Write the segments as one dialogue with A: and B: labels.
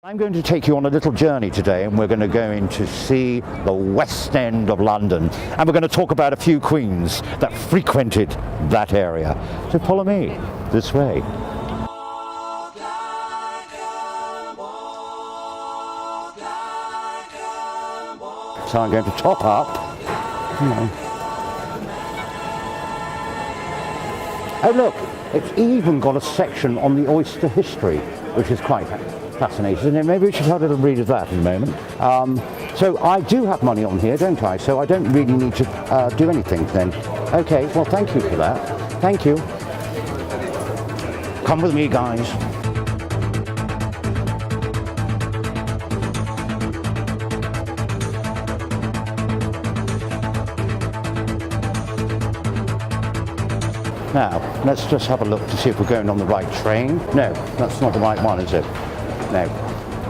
A: I'm going to take you on a little journey today, and we're going to go in to see the West End of London, and we're going to talk about a few queens that frequented that area. So follow me this way. So I'm going to top up. Oh look, it's even got a section on the oyster history, which is quite fascinating. And maybe we should have a little read of that in a moment. So I do have money on here, don't I? So I don't really need to do anything then. Okay, well thank you for that. Thank you. Come with me, guys. Now, let's just have a look to see if we're going on the right train. No, that's not the right one, is it? No.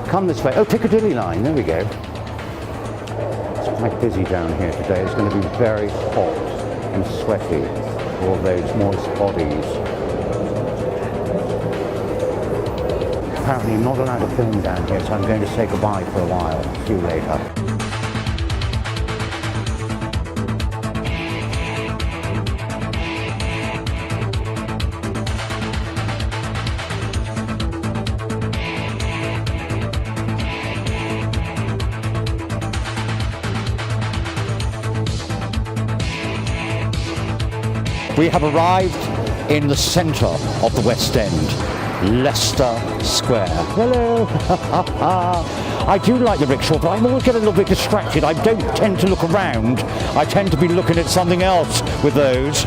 A: Come this way. Oh, Piccadilly line. There we go. It's quite busy down here today. It's going to be very hot and sweaty for all those moist bodies. Apparently not allowed to film down here, so I'm going to say goodbye for a while. See you later. We have arrived in the centre of the West End, Leicester Square. Hello! I do like the rickshaw, but I always get a little bit distracted. I don't tend to look around. I tend to be looking at something else with those.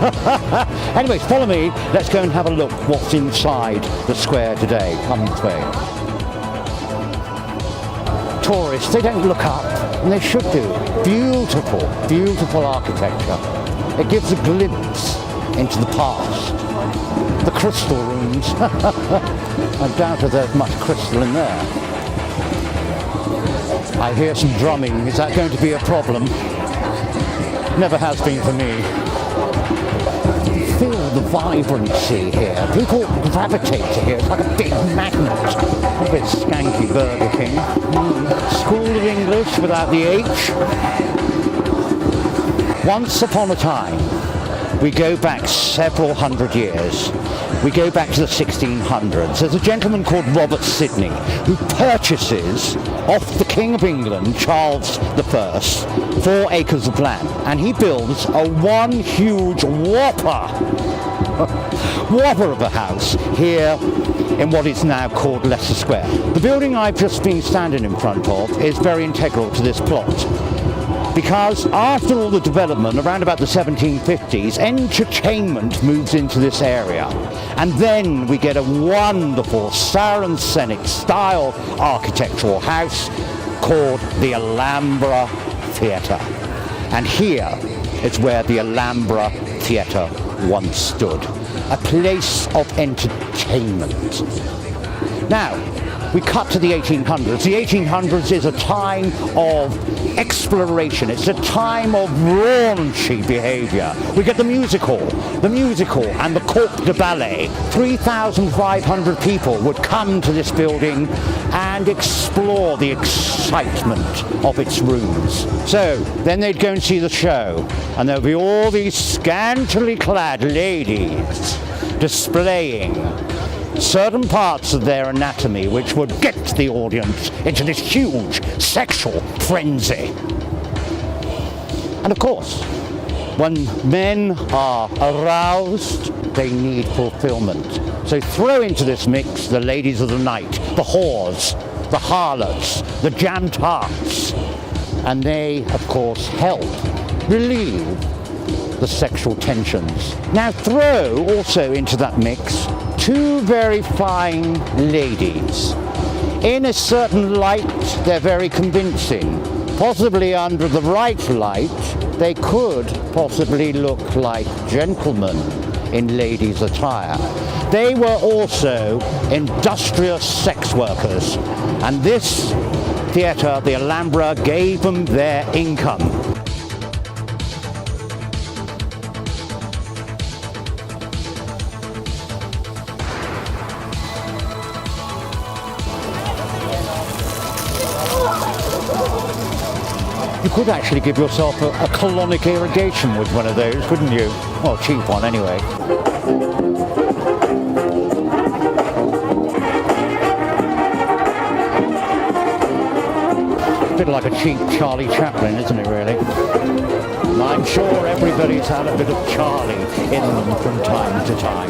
A: Anyways, follow me. Let's go and have a look what's inside the square today. Come this way. Tourists, they don't look up, and they should do. Beautiful, beautiful architecture. It gives a glimpse into the past. The crystal rooms. I doubt if there's much crystal in there. I hear some drumming. Is that going to be a problem? Never has been for me. Feel the vibrancy here. People gravitate to here. It's like a big magnet. A bit skanky Burger King. School of English without the H. Once upon a time, we go back several hundred years. We go back to the 1600s. There's a gentleman called Robert Sidney who purchases off the King of England, Charles I, 4 acres of land, and he builds a one huge whopper of a house here in what is now called Leicester Square. The building I've just been standing in front of is very integral to this plot. Because after all the development, around about the 1750s, entertainment moves into this area. And then we get a wonderful Saracenic style architectural house called the Alhambra Theatre. And here is where the Alhambra Theatre once stood. A place of entertainment. Now, we cut to the 1800s. The 1800s is a time of exploration. It's a time of raunchy behavior. We get the musical and the Corps de Ballet. 3,500 people would come to this building and explore the excitement of its rooms. So then they'd go and see the show, and there'll be all these scantily clad ladies displaying certain parts of their anatomy which would get the audience into this huge sexual frenzy. And of course, when men are aroused, they need fulfillment. So throw into this mix the ladies of the night, the whores, the harlots, the jam tarts, and they, of course, help relieve the sexual tensions. Now throw also into that mix 2 very fine ladies. In a certain light, they're very convincing. Possibly under the right light, they could possibly look like gentlemen in ladies' attire. They were also industrious sex workers, and this theatre, the Alhambra, gave them their income. You could actually give yourself a colonic irrigation with one of those, couldn't you? Well, cheap one anyway. A bit like a cheap Charlie Chaplin, isn't it, really? I'm sure everybody's had a bit of Charlie in them from time to time.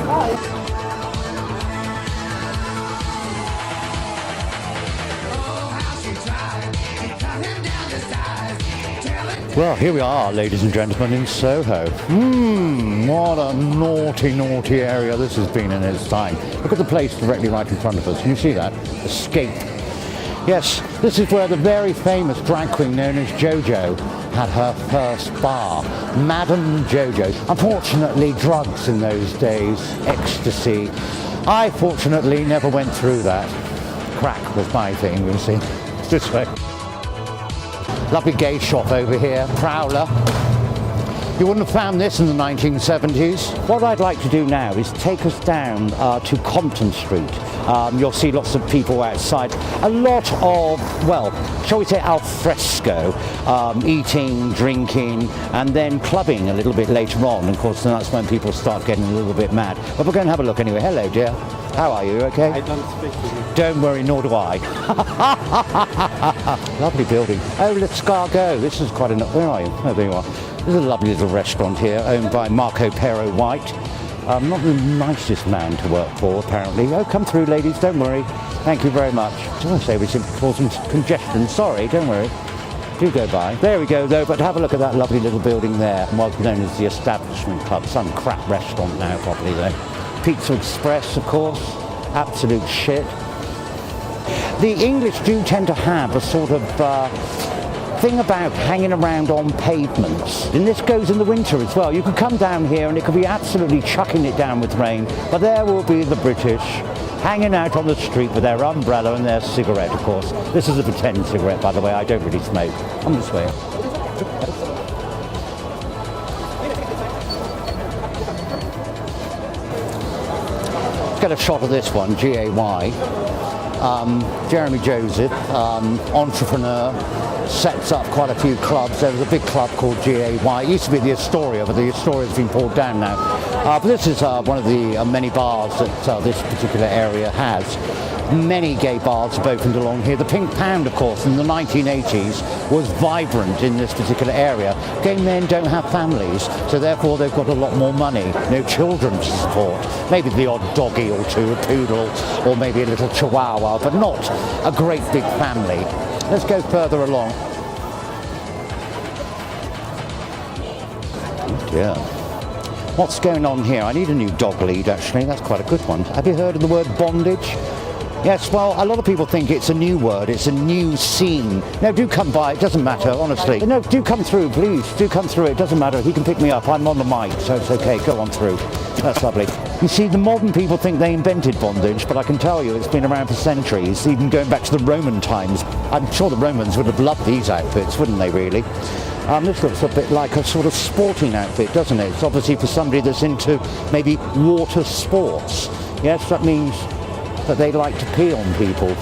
A: Well, here we are, ladies and gentlemen, in Soho. What a naughty, naughty area this has been in its time. Look at the place directly right in front of us. Can you see that? Escape. Yes, this is where the very famous drag queen known as JoJo had her first bar. Madame JoJo. Unfortunately, drugs in those days, ecstasy. I fortunately never went through that. Crack was my thing, you see. This way. Lovely gay shop over here, Prowler. You wouldn't have found this in the 1970s. What I'd like to do now is take us down to Compton Street. You'll see lots of people outside. A lot of, well, shall we say al fresco, eating, drinking, and then clubbing a little bit later on. Of course, that's when people start getting a little bit mad. But we're going to have a look anyway. Hello, dear. How are you? Okay?
B: I don't speak to you.
A: Don't worry, nor do I. Lovely building. Oh, l'escargot. This is quite a... Where are you? Oh, there you are. This is a lovely little restaurant here, owned by Marco Pero White. Not the nicest man to work for, apparently. Oh, come through, ladies. Don't worry. Thank you very much. I don't want to say we should cause some congestion. Sorry, don't worry. Do go by. There we go, though. But have a look at that lovely little building there. What's known as the Establishment Club. Some crap restaurant now, probably, though. Pizza Express, of course. Absolute shit. The English do tend to have a sort of thing about hanging around on pavements. And this goes in the winter as well. You could come down here and it could be absolutely chucking it down with rain, but there will be the British hanging out on the street with their umbrella and their cigarette, of course. This is a pretend cigarette, by the way. I don't really smoke. I'm this way. Let's get a shot of this one, G-A-Y. Jeremy Joseph, entrepreneur, sets up quite a few clubs. There was a big club called GAY. It used to be the Astoria, but the Astoria's been pulled down now. But this is one of the many bars that this particular area has. Many gay bars have opened along here. The Pink Pound, of course, in the 1980s was vibrant in this particular area. Gay men don't have families, so therefore they've got a lot more money. No children to support. Maybe the odd doggy or two, a poodle, or maybe a little chihuahua, but not a great big family. Let's go further along. Oh dear. What's going on here? I need a new dog lead, actually. That's quite a good one. Have you heard of the word bondage? Yes, well, a lot of people think it's a new word, it's a new scene. No, do come by, it doesn't matter, honestly. No, do come through, please. Do come through, it doesn't matter. He can pick me up, I'm on the mic, so it's okay, go on through. That's lovely. You see, the modern people think they invented bondage, but I can tell you it's been around for centuries, even going back to the Roman times. I'm sure the Romans would have loved these outfits, wouldn't they, really? This looks a bit like a sort of sporting outfit, doesn't it? It's obviously for somebody that's into maybe water sports. Yes, that means that they like to pee on people.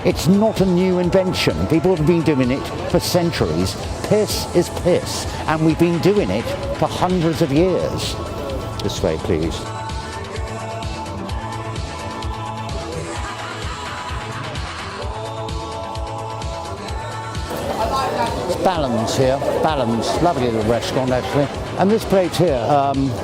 A: It's not a new invention. People have been doing it for centuries. Piss is piss, and we've been doing it for hundreds of years. This way, please. It's Balance here. Balance, lovely little restaurant actually. And this place here,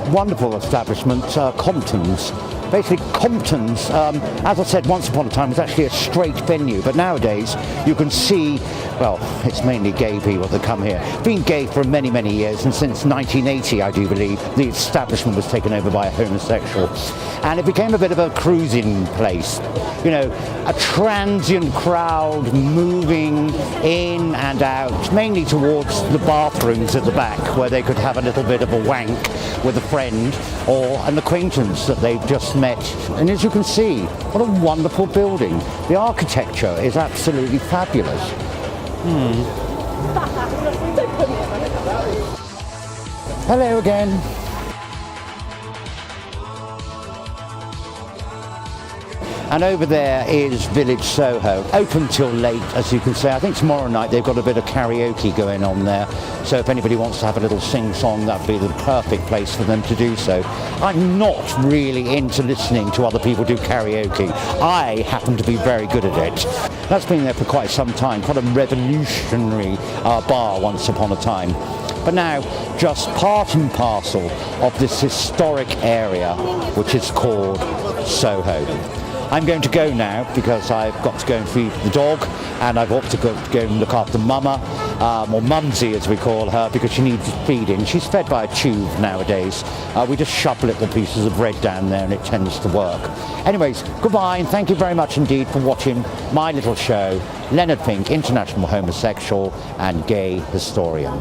A: wonderful establishment, Compton's. Basically, Compton's, as I said once upon a time, was actually a straight venue, but nowadays you can see, well, it's mainly gay people that come here. Been gay for many, many years, and since 1980, I do believe, the establishment was taken over by a homosexual. And it became a bit of a cruising place. You know, a transient crowd moving in and out, mainly towards the bathrooms at the back, where they could have a little bit of a wank with a friend or an acquaintance that they've just met. And as you can see, what a wonderful building. The architecture is absolutely fabulous. Hello again. And over there is Village Soho, open till late, as you can say. I think tomorrow night they've got a bit of karaoke going on there, so if anybody wants to have a little sing-song, that'd be the perfect place for them to do so. I'm not really into listening to other people do karaoke. I happen to be very good at it. That's been there for quite some time, quite a revolutionary bar once upon a time. But now, just part and parcel of this historic area, which is called Soho. I'm going to go now because I've got to go and feed the dog, and I've got to go and look after Mama, or Mumsy as we call her, because she needs feeding. She's fed by a tube nowadays. We just shove little pieces of bread down there and it tends to work. Anyways, goodbye, and thank you very much indeed for watching my little show, Leonard Pink, international homosexual and gay historian.